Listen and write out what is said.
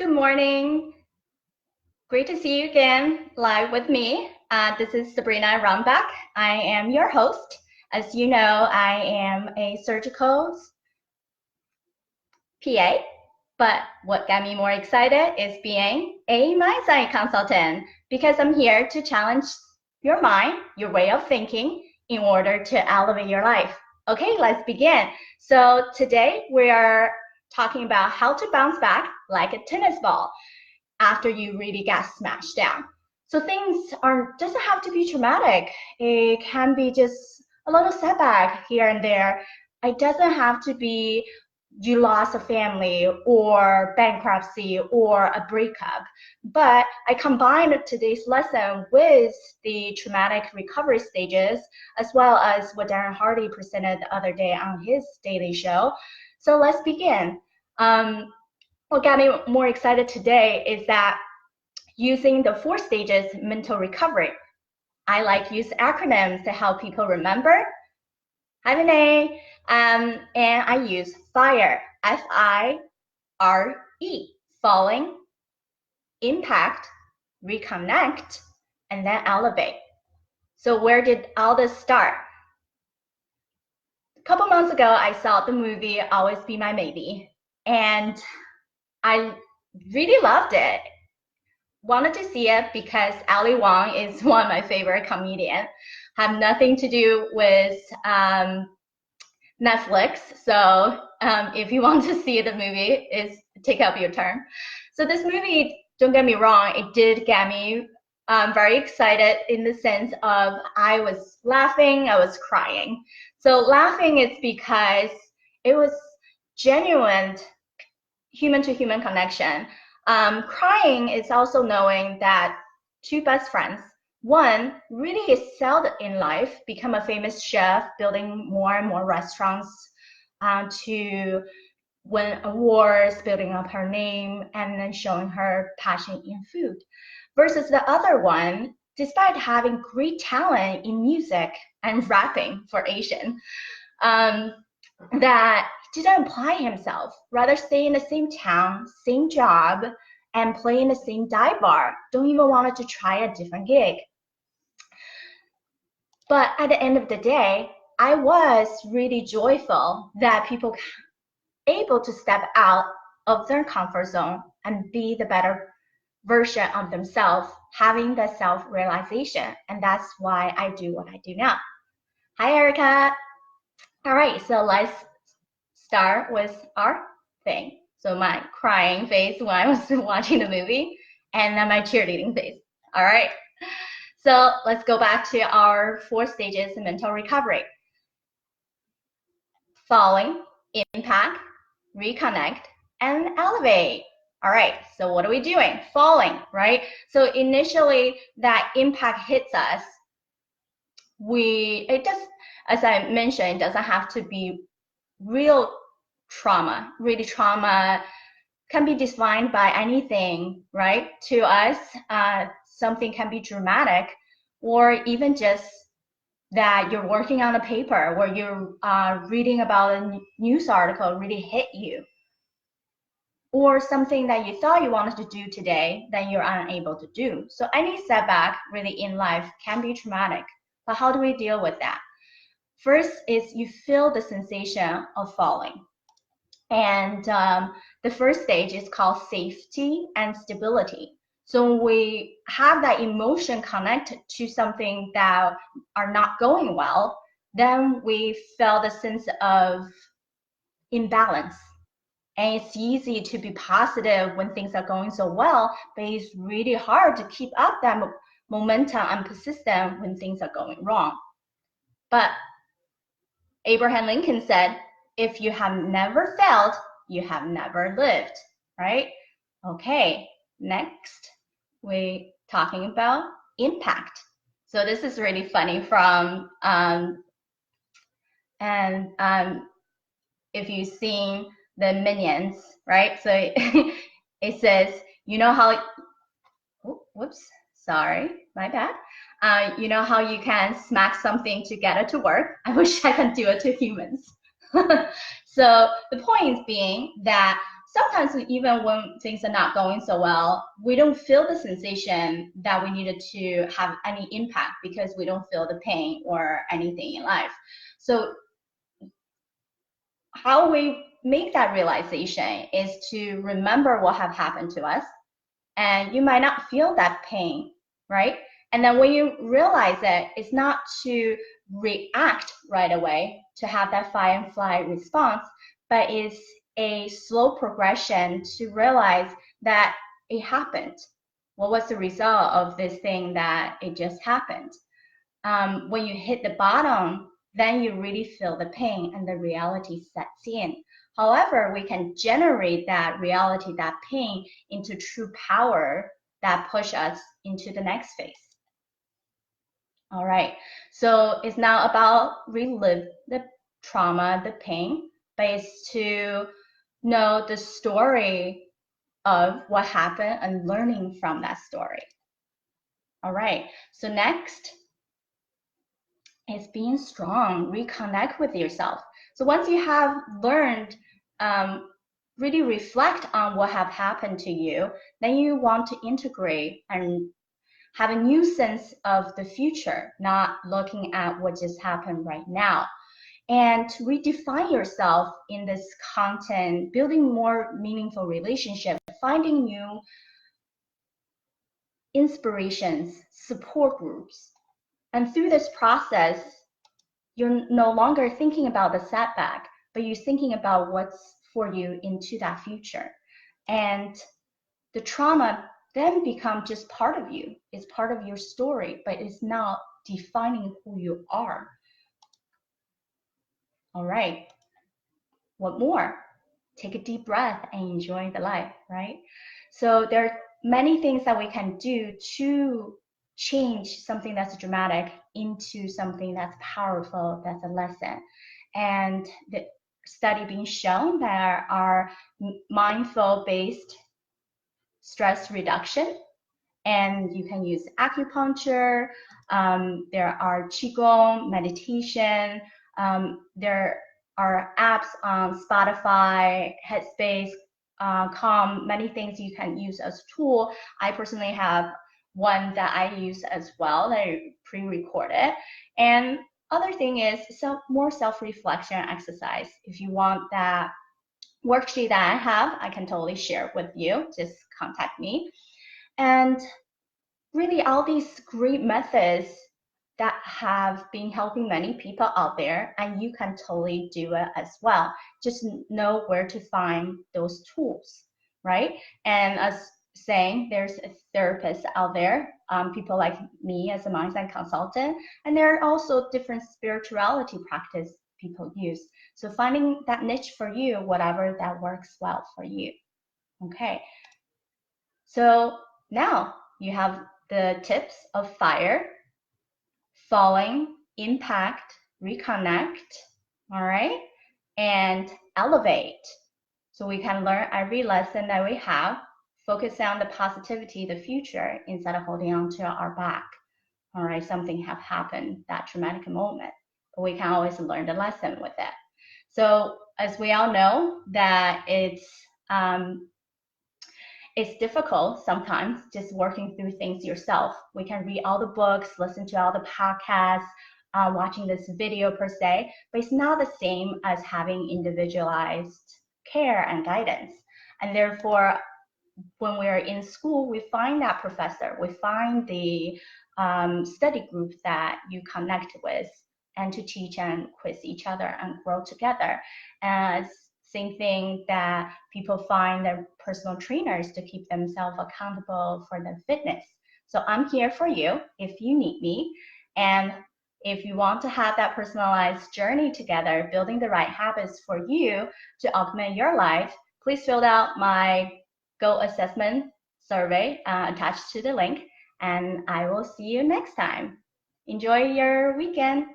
Good morning. Great to see you again live with me. This is Sabrina Rombach. I am your host. As you know, I am a surgical PA, but what got me more excited is being a mindset consultant because I'm here to challenge your mind, your way of thinking in order to elevate your life. Okay, let's begin. So today we are talking about how to bounce back like a tennis ball after you really get smashed down. So things doesn't have to be traumatic. It can be just a little setback here and there. It doesn't have to be you lost a family or bankruptcy or a breakup. But I combined today's lesson with the traumatic recovery stages, as well as what Darren Hardy presented the other day on his daily show. So let's begin. What got me more excited today is that using the 4 stages mental recovery. I like use acronyms to help people remember. Hi, Renee. And I use FIRE, F-I-R-E, falling, impact, reconnect, and then elevate. So where did all this start? A couple months ago, I saw the movie Always Be My Maybe, and I really loved it. Wanted to see it because Ali Wong is one of my favorite comedians. Have nothing to do with Netflix. So if you want to see the movie, take up your turn. So this movie, don't get me wrong, it did get me very excited in the sense of I was laughing, I was crying. So laughing is because it was genuine human-to-human connection. Crying is also knowing that 2 best friends, one really excelled in life, become a famous chef, building more and more restaurants, to win awards, building up her name, and then showing her passion in food. Versus the other one, despite having great talent in music and rapping for Asian, that didn't apply himself, rather stay in the same town, same job, and play in the same dive bar. Don't even want to try a different gig. But at the end of the day, I was really joyful that people able to step out of their comfort zone and be the better version of themselves, having the self-realization. And that's why I do what I do now. Hi, Erica. All right, so let's start with our thing. So my crying face when I was watching the movie, and then my cheerleading face. All right. So let's go back to our 4 stages of mental recovery. Falling, impact, reconnect, and elevate. All right, so what are we doing? Falling, right? So initially that impact hits us. As I mentioned, it doesn't have to be real trauma. Really, trauma can be defined by anything, right? To us, something can be dramatic, or even just that you're working on a paper or you're reading about a news article really hit you, or something that you thought you wanted to do today that you're unable to do. So any setback really in life can be traumatic, but how do we deal with that? First is you feel the sensation of falling. And the first stage is called safety and stability. So when we have that emotion connected to something that are not going well, then we feel the sense of imbalance. And it's easy to be positive when things are going so well, but it's really hard to keep up that momentum and persistent when things are going wrong. But Abraham Lincoln said, if you have never failed, you have never lived, right? Okay, next, we're talking about impact. So this is really funny from, if you've seen the Minions, right? So it says, you know how, whoops, sorry, my bad. You know how you can smack something to get it to work? I wish I could do it to humans. So the point being that sometimes even when things are not going so well, we don't feel the sensation that we needed to have any impact because we don't feel the pain or anything in life. So how we make that realization is to remember what have happened to us, and you might not feel that pain, right? And then when you realize it, it's not to react right away to have that fight and flight response, but it's a slow progression to realize that it happened. What was the result of this thing that it just happened? When you hit the bottom, then you really feel the pain and the reality sets in. However, we can generate that reality, that pain, into true power that push us into the next phase. All right, so it's now about relive the trauma, the pain, but it's to know the story of what happened and learning from that story. All right, so next is being strong, reconnect with yourself. So once you have learned, really reflect on what have happened to you, then you want to integrate and have a new sense of the future, not looking at what just happened right now. And to redefine yourself in this content, building more meaningful relationships, finding new inspirations, support groups. And through this process, you're no longer thinking about the setback, but you're thinking about what's for you into that future. And the trauma then becomes just part of you. It's part of your story, but it's not defining who you are. All right. What more? Take a deep breath and enjoy the life, right? So there are many things that we can do to change something that's dramatic into something that's powerful, that's a lesson. And the study being shown there are mindful-based stress reduction, and you can use acupuncture. There are qigong, meditation. There are apps on Spotify, Headspace, Calm, many things you can use as tool. I personally have one that I use as well that I pre-recorded. And other thing is more self-reflection exercise. If you want that worksheet that I have, I can totally share with you. Just contact me. And really all these great methods that have been helping many people out there, and you can totally do it as well. Just know where to find those tools, right? And as saying, there's a therapist out there, people like me as a mindset consultant, and there are also different spirituality practice people use. So finding that niche for you, whatever that works well for you. Okay. So now you have the tips of F.I.R.E, falling, impact, reconnect, all right, and elevate. So we can learn every lesson that we have, focus on the positivity, the future, instead of holding on to our back. All right, something have happened, that traumatic moment, but we can always learn the lesson with it. So as we all know that it's difficult sometimes just working through things yourself. We can read all the books, listen to all the podcasts, watching this video per se, but it's not the same as having individualized care and guidance. And therefore, when we're in school, we find that professor, we find the study group that you connect with, and to teach and quiz each other and grow together. And same thing that people find their personal trainers to keep themselves accountable for their fitness. So I'm here for you if you need me. And if you want to have that personalized journey together, building the right habits for you to augment your life, please fill out my goal assessment survey attached to the link, and I will see you next time. Enjoy your weekend.